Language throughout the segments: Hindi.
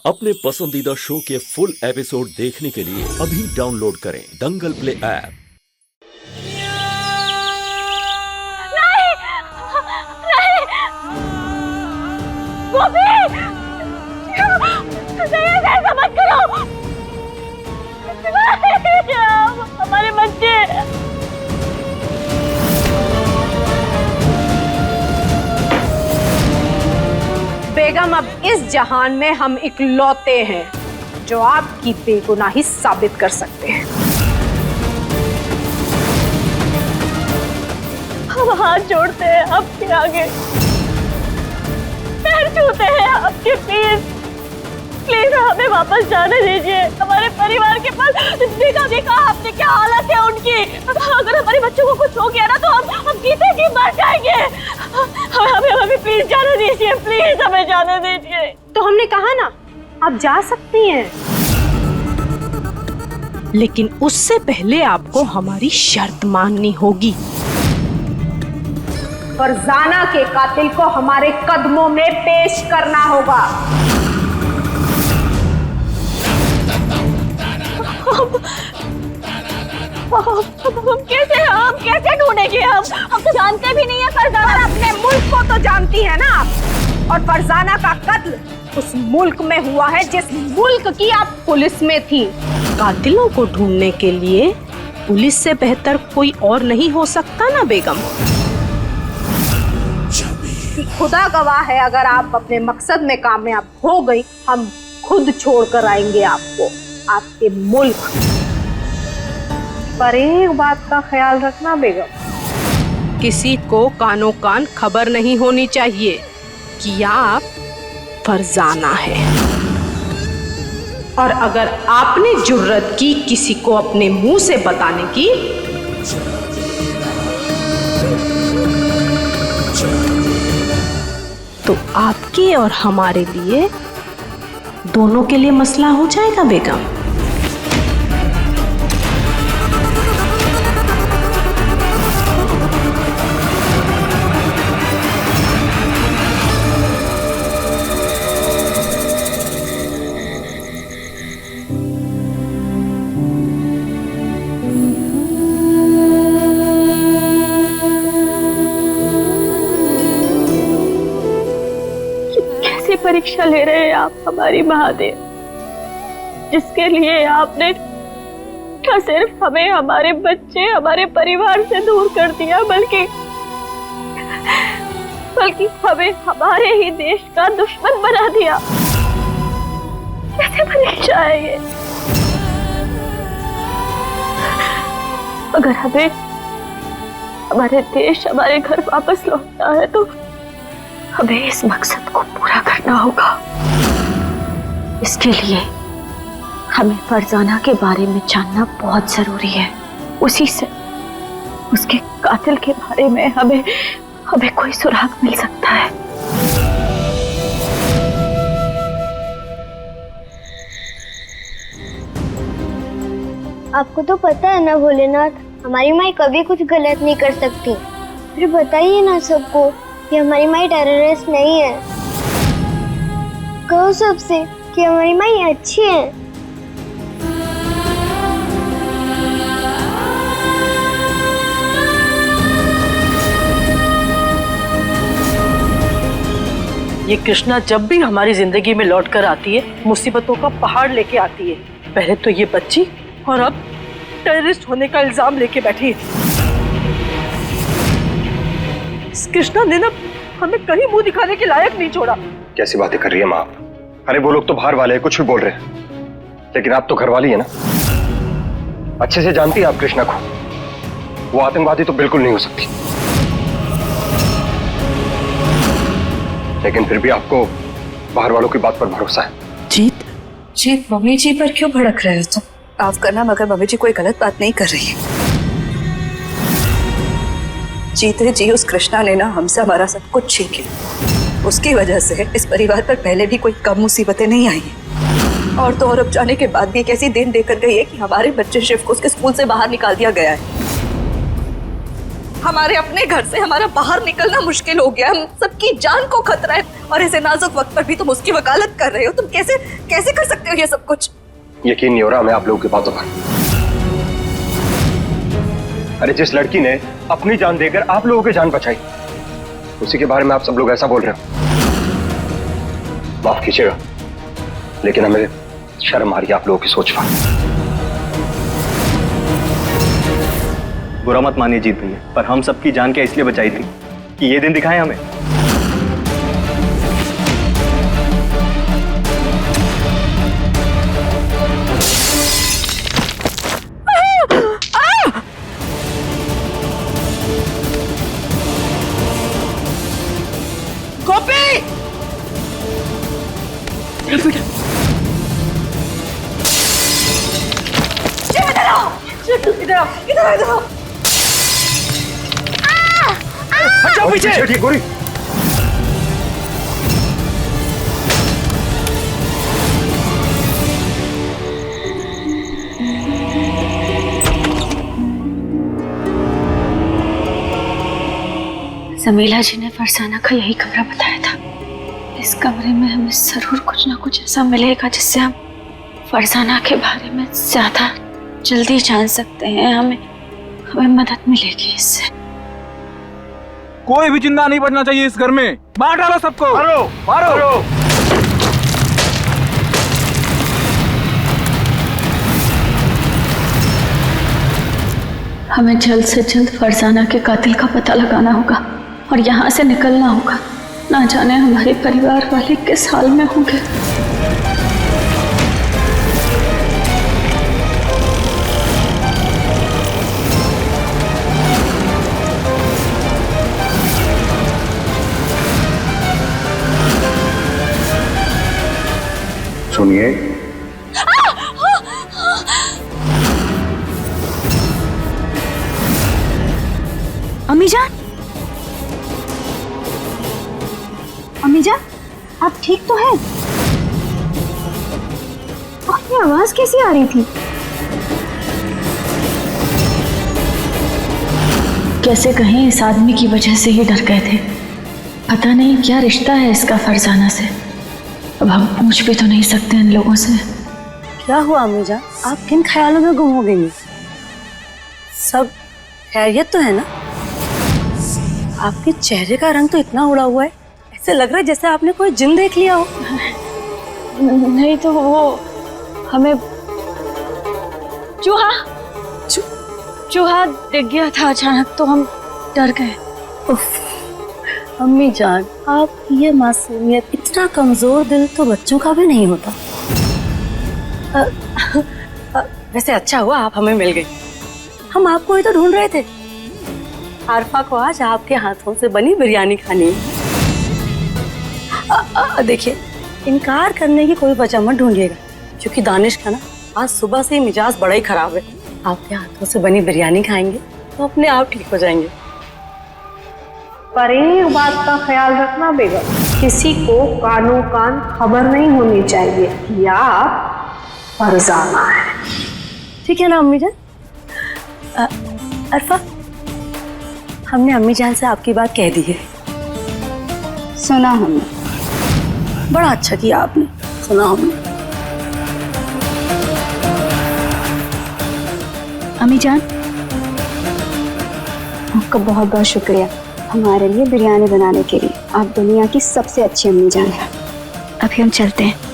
अपने पसंदीदा शो के फुल एपिसोड देखने के लिए अभी डाउनलोड करें दंगल प्ले ऐप। नहीं, नहीं, ऐसा मत करो। हमारे बच्चे। बेगम, अब इस जहान में हम इकलौते हैं जो आपकी बेगुनाही साबित कर सकते हैं। हम हाथ जोड़ते हैं आपके आगे, पैर छूते हैं आपके, प्लीज हमें वापस जाने दीजिए हमारे परिवार के पास। देखा आपने क्या हालत है उनकी। अगर हमारे बच्चों को कुछ हो गया ना तो हम जीते जी मर जाएंगे। हमें प्लीज जाने दीजिए, प्लीज हमें जाने दीजिए। तो हमने कहा ना, आप जा सकती हैं, लेकिन उससे पहले आपको हमारी शर्त माननी होगी। फरजाना के कातिल को हमारे कदमों में पेश करना होगा। हम कैसे ढूंढेंगे? हम तो जानते भी नहीं है फरजाना। अपने मुल्क को तो जानती है ना आप, और फरजाना का कत्ल उस मुल्क में हुआ है जिस मुल्क की आप पुलिस में थी। कातिलों को ढूंढने के लिए पुलिस से बेहतर कोई और नहीं हो सकता ना बेगम। खुदा गवाह है, अगर आप अपने मकसद में कामयाब हो गई, हम खुद छोड़कर आएंगे आपको आपके मुल्क। पर एक बात का ख्याल रखना बेगम, किसी को कानो कान खबर नहीं होनी चाहिए कि आप फरजाना है। और अगर आपने जुर्रत की किसी को अपने मुंह से बताने की, तो आपके और हमारे लिए, दोनों के लिए मसला हो जाएगा बेगम। परीक्षा ले रहे हैं आप हमारी महादेव, जिसके लिए आपने न सिर्फ हमें हमारे बच्चे, हमारे परिवार से दूर कर दिया, बल्कि हमें हमारे ही देश का दुश्मन बना दिया। कैसे परीक्षा है ये? अगर हमें हमारे देश, हमारे घर वापस लौटना है तो हमें इस मकसद को पूरा करना होगा। इसके लिए हमें फरजाना के बारे में जानना बहुत जरूरी है। उसी से, उसके कातिल के बारे में हमें कोई सुराग मिल सकता है। आपको तो पता है ना भोलेनाथ, हमारी माई कभी कुछ गलत नहीं कर सकती। फिर बताइए ना सबको कि हमारी माई टेररिस्ट नहीं है। कहो सबसे कि हमारी माई अच्छी है। ये कृष्णा जब भी हमारी जिंदगी में लौट कर आती है, मुसीबतों का पहाड़ लेके आती है। पहले तो ये बच्ची, और अब टेररिस्ट होने का इल्जाम लेके बैठी है। कृष्णा ने ना हमें कहीं मुंह दिखाने के लायक नहीं छोड़ा। कैसी बातें कर रही है माँ? अरे वो लोग तो बाहर वाले हैं, कुछ भी बोल रहे हैं, लेकिन आप तो घर वाली है ना, अच्छे से जानती है आप कृष्णा को। वो आतंकवादी तो बिल्कुल नहीं हो सकती, लेकिन फिर भी आपको बाहर वालों की बात पर भरोसा है। जीत मम्मी जी पर क्यों भड़क रहे हो तुम? माफ करना, मगर मम्मी जी कोई गलत बात नहीं कर रही है। जीते जी उस कृष्णा ने ना हमसे हमारा सब कुछ छीन लिया। उसकी वजह से इस परिवार पर पहले भी कोई कम मुसीबतें नहीं आई हैं। और तो और अब जाने के बाद भी एक ऐसी दिन देकर गई है कि हमारे बच्चे शिव को उसके स्कूल से बाहर निकाल दिया गया है। हमारे अपने घर से हमारा बाहर निकलना मुश्किल हो गया, हम सबकी जान को खतरा है, और ऐसे नाजुक वक्त पर भी तुम उसकी वकालत कर रहे हो। तुम कैसे कैसे कर सकते हो ये सब कुछ? यकीन नहीं हो रहा हमें आप लोगों की बातों पर। अरे जिस लड़की ने अपनी जान देकर आप लोगों की जान बचाई, उसी के बारे में आप सब लोग ऐसा बोल रहे हो। माफ कीजिएगा, लेकिन हमें शर्म आ रही है आप लोगों की सोच पर। बुरा मत मानिए जीत भैया, पर हम सबकी जान क्या इसलिए बचाई थी कि ये दिन दिखाएं हमें। पीछे गोरी। जमीला जी ने फरसाना का यही कमरा बताया था। इस कमरे में हमें जरूर कुछ ना कुछ ऐसा मिलेगा जिससे हम फरसाना के बारे में ज्यादा जल्दी जान सकते हैं। हमें मदद मिलेगी इससे। कोई भी जिंदा नहीं बचना चाहिए इस घर में। मार डालो सबको। मारो मारो। हमें जल्द से जल्द फरसाना के कातिल का पता लगाना होगा और यहाँ से निकलना होगा। ना जाने हमारे परिवार वाले किस हाल में होंगे। सुनिए, अम्मी जान, अम्मी जान, आप ठीक तो हैं? आपकी आवाज कैसी आ रही थी? कैसे कहें, इस आदमी की वजह से ही डर गए थे। पता नहीं क्या रिश्ता है इसका फरसाना से। अब हम पूछ भी तो नहीं सकते इन लोगों से। क्या हुआ अम्मी जान, आप किन ख्यालों में गुम हो गई? सब खैरियत तो है ना? आपके चेहरे का रंग तो इतना उड़ा हुआ है, ऐसे लग रहा है जैसे आपने कोई जिन देख लिया हो। नहीं तो वो हमें चूहा दिख गया था अचानक, तो हम डर गए। अम्मी जान, आप ये मासूमियत, इतना कमजोर दिल तो बच्चों का भी नहीं होता। वैसे अच्छा हुआ आप हमें मिल गई, हम आपको ही तो ढूंढ रहे थे। आरफा को आज आपके हाथों से बनी बिरयानी खानी है। देखिए, इनकार करने की कोई वजह मत ढूंढिएगा, क्योंकि दानिश का ना आज सुबह से ही मिजाज बड़ा ही खराब है। आपके हाथों से बनी बिरयानी खाएंगे तो अपने आप ठीक हो जाएंगे। पर एक बात का ख्याल रखना बेगम, किसी को कानो कान खबर नहीं होनी चाहिए कि आप फरजाना है। ठीक है ना अम्मी जान? अरफा, हमने अम्मी जान से आपकी बात कह दी है। सुना हमने। बड़ा अच्छा किया आपने, सुना हमने। अम्मी जान, आपका बहुत बहुत शुक्रिया हमारे लिए बिरयानी बनाने के लिए। आप दुनिया की सबसे अच्छी अम्मी जान हैं। अभी हम चलते हैं।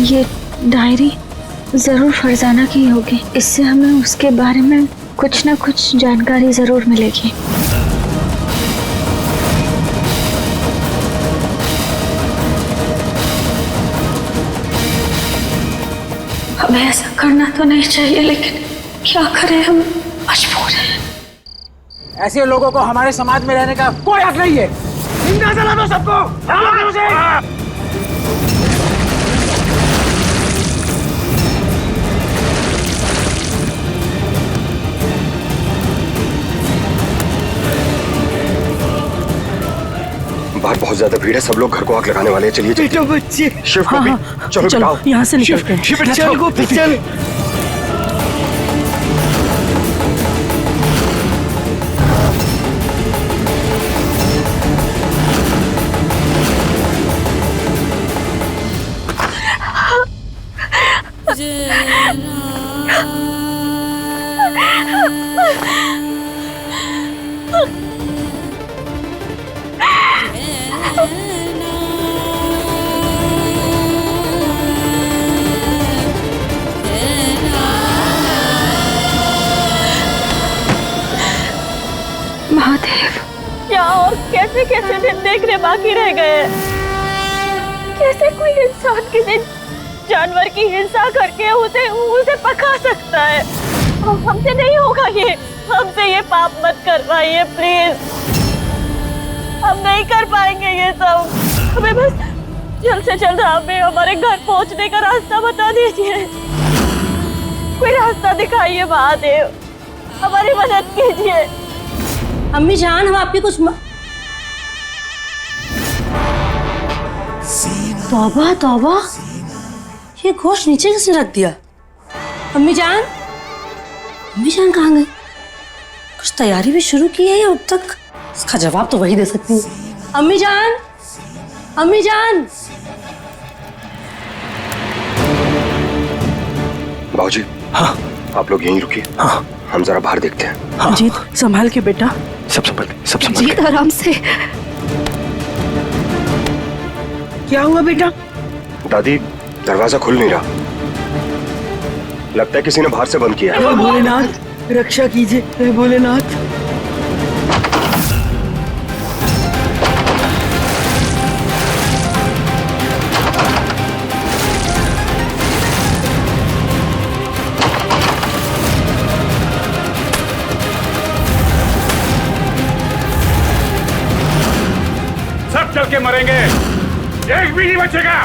ये डायरी जरूर फरजाना की होगी। इससे हमें उसके बारे में कुछ ना कुछ जानकारी जरूर मिलेगी। हमें ऐसा करना तो नहीं चाहिए, लेकिन क्या करें, हम मजबूर हैं। ऐसे लोगों को हमारे समाज में रहने का कोई हक नहीं है। जिंदा जला दो सबको। बाहर बहुत ज्यादा भीड़ है, सब लोग घर को आग लगाने वाले हैं। चलिए बेटा बच्चे, शिव को भी चलो चलो यहाँ से निकलते हैं। चल गोपी चल। महादेव, क्या और कैसे कैसे दिन देखने बाकी रह गए? कैसे कोई इंसान के दिन जानवर की हिंसा करके उसे पका सकता है? हमसे नहीं होगा ये, हमसे ये पाप मत करवाइए प्लीज। हम नहीं कर पाएंगे ये सब। हमें बस जल्द से जल्द हमें हमारे घर पहुंचने का रास्ता बता दीजिए। कोई रास्ता दिखाइए महादेव, हमारी मदद कीजिए। अम्मी जान, हम आपकी कुछ तौबा तौबा, ये गोश्त नीचे किसने रख दिया? अम्मी जान कहाँ गई? कुछ तैयारी भी शुरू की है या अब तक? इसका जवाब तो वही दे सकती है। अम्मी जान, अम्मी जान। बाबूजी, हाँ आप लोग यहीं रुकिए। हाँ हम जरा बाहर देखते हैं। हाँ। जीत संभाल के बेटा, सब संभाल के। जीत आराम से। क्या हुआ बेटा? दादी दरवाजा खुल नहीं रहा, लगता है किसी ने बाहर से बंद किया है। भोलेनाथ रक्षा कीजिए, भोलेनाथ। सब चल के मरेंगे, एक भी नहीं बचेगा।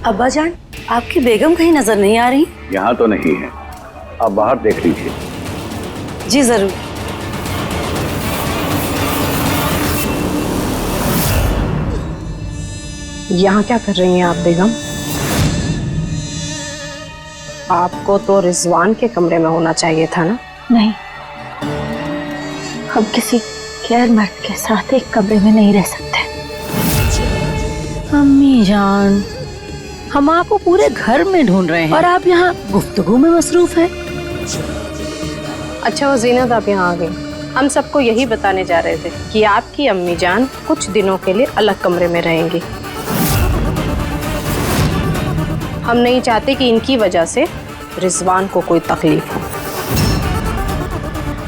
अब्बा जान, आपकी बेगम कहीं नजर नहीं आ रही? यहाँ तो नहीं है, आप बाहर देख लीजिए। जी जरूर। यहाँ क्या कर रही हैं आप बेगम? आपको तो रिजवान के कमरे में होना चाहिए था ना? नहीं, हम किसी गैर मर्द के साथ एक कमरे में नहीं रह सकते। अम्मी जान, हम आपको पूरे घर में ढूंढ रहे हैं और आप यहाँ गुफ्तगू में मसरूफ है। अच्छा वो जीनत, आप यहाँ आ गई। हम सबको यही बताने जा रहे थे कि आपकी अम्मी जान कुछ दिनों के लिए अलग कमरे में रहेंगी। हम नहीं चाहते कि इनकी वजह से रिजवान को कोई तकलीफ हो।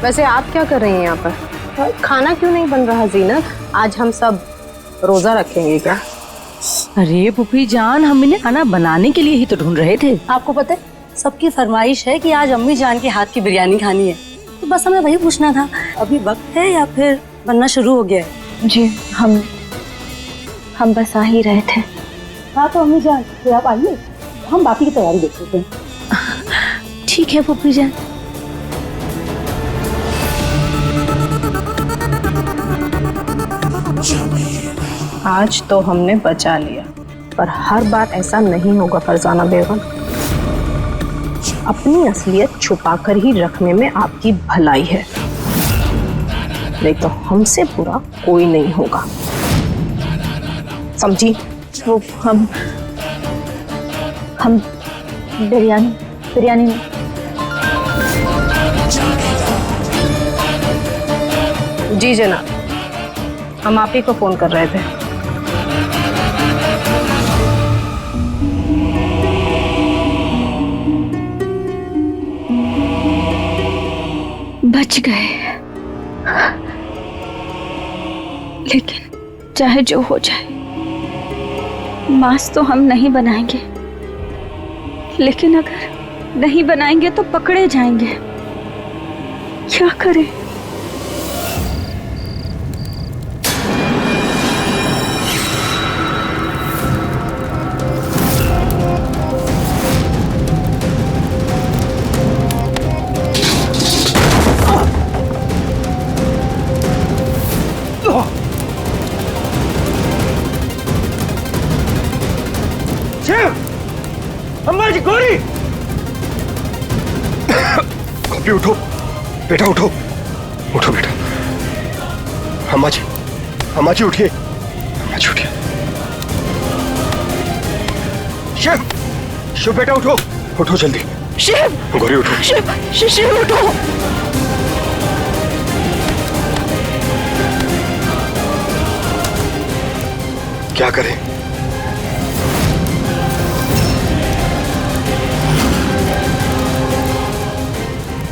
वैसे आप क्या कर रही हैं यहाँ पर? खाना क्यों नहीं बन रहा जीनत? आज हम सब रोजा रखेंगे क्या? अरे पुप्पी जान, हम इन्हें खाना बनाने के लिए ही तो ढूंढ रहे थे। आपको पता है, सबकी फरमाइश है कि आज अम्मी जान के हाथ की बिरयानी खानी है, तो बस हमें वही पूछना था, अभी वक्त है या फिर बनना शुरू हो गया है? जी हम बस आ ही रहे थे। हाँ तो अम्मी जान, फिर आप आइए, हम बाकी की तैयारी देख लेते हैं। ठीक है पुप्पी जान। आज तो हमने बचा लिया, पर हर बार ऐसा नहीं होगा फरजाना बेगम। अपनी असलियत छुपाकर ही रखने में आपकी भलाई है, नहीं तो हमसे बुरा कोई नहीं होगा, समझी? वो हम बिरयानी में। जी जनाब, हम आप ही को फोन कर रहे थे। बच गए, लेकिन चाहे जो हो जाए, मांस तो हम नहीं बनाएंगे। लेकिन अगर नहीं बनाएंगे तो पकड़े जाएंगे, क्या करें? अम्मा जी, गौरी! गोपी उठो बेटा, उठो उठो बेटा। अम्मा जी उठिए, अम्मा जी उठिए। शिव बेटा उठो, उठो जल्दी। शिव! गौरी उठो। शिव उठो। क्या करें?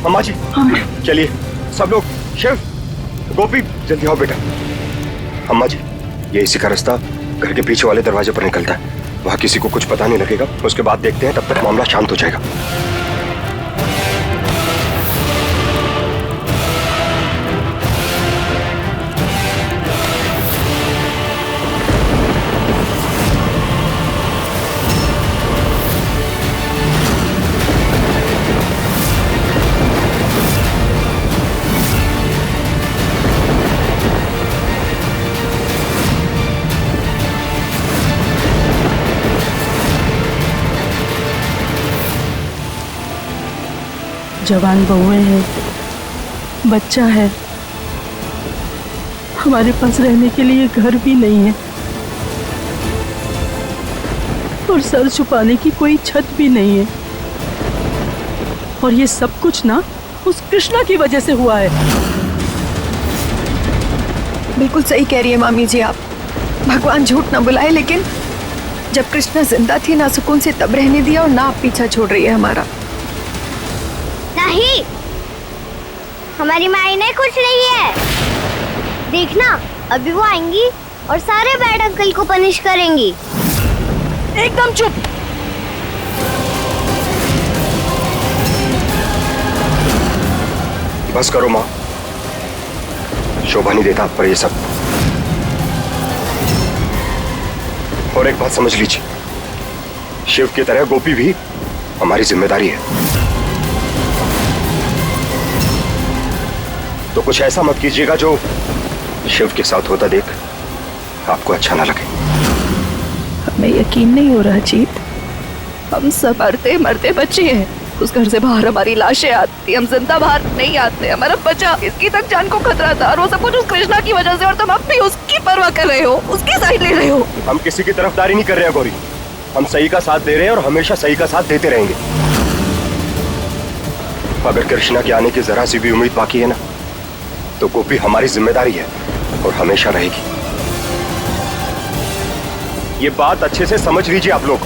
अम्मा जी, चलिए सब लोग। शिव, गोपी, जल्दी आओ बेटा। अम्मा जी, ये इसी का रास्ता घर के पीछे वाले दरवाजे पर निकलता है, वहां किसी को कुछ पता नहीं लगेगा। उसके बाद देखते हैं, तब तक मामला शांत हो जाएगा। जवान बहुएं हैं, बच्चा है, हमारे पास रहने के लिए घर भी नहीं है और सर छुपाने की कोई छत भी नहीं है। और ये सब कुछ ना उस कृष्णा की वजह से हुआ है। बिल्कुल सही कह रही है मामी जी आप। भगवान झूठ ना बुलाए, लेकिन जब कृष्णा जिंदा थी ना सुकून से तब रहने दिया, और ना आप पीछा छोड़ रही है हमारा। नहीं, हमारी माई नहीं खुश रही है। देखना, अभी वो आएंगी और सारे बैड अंकल को पनिश करेंगी। एकदम चुप। बस करो माँ, शोभा नहीं देता आप पर ये सब। और एक बात समझ लीजिए, शिव की तरह गोपी भी हमारी जिम्मेदारी है। तो कुछ ऐसा मत कीजिएगा जो शिव के साथ होता देख आपको अच्छा ना लगे। हमें यकीन नहीं हो रहा जीत, हम सब मरते मरते बचे हैं। उस घर से बाहर हमारी लाशें आती, हम जिंदा बाहर नहीं आते। हमारा बच्चा, इसकी तक जान को खतरा था, और वो सब कुछ उस कृष्णा की वजह से। और तुम अब भी उसकी परवाह कर रहे हो, उसकी साइड ले रहे हो। हम किसी की तरफदारी नहीं कर रहे हैं गौरी, हम सही का साथ दे रहे हैं और हमेशा सही का साथ देते रहेंगे। अगर कृष्णा के आने की जरा सी भी उम्मीद बाकी है ना, तो गोपी हमारी जिम्मेदारी है और हमेशा रहेगी। ये बात अच्छे से समझ लीजिए आप लोग।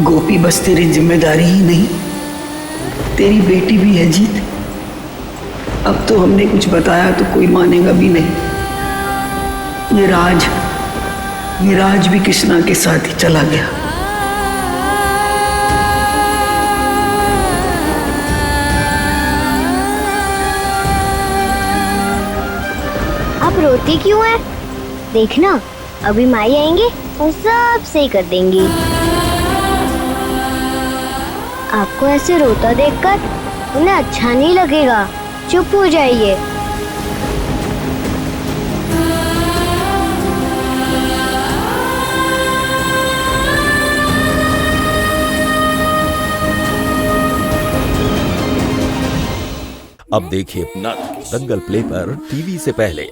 गोपी बस तेरी जिम्मेदारी ही नहीं, तेरी बेटी भी है जीत। अब तो हमने कुछ बताया तो कोई मानेगा भी नहीं। ये राज भी कृष्णा के साथ ही चला गया। आप रोती क्यों है? देखना, अभी माई आएंगे और सब सही कर देंगी। आपको ऐसे रोता देखकर उन्हें अच्छा नहीं लगेगा। चुप हो जाइए। अब देखिए नट दंगल प्ले पर टीवी से पहले।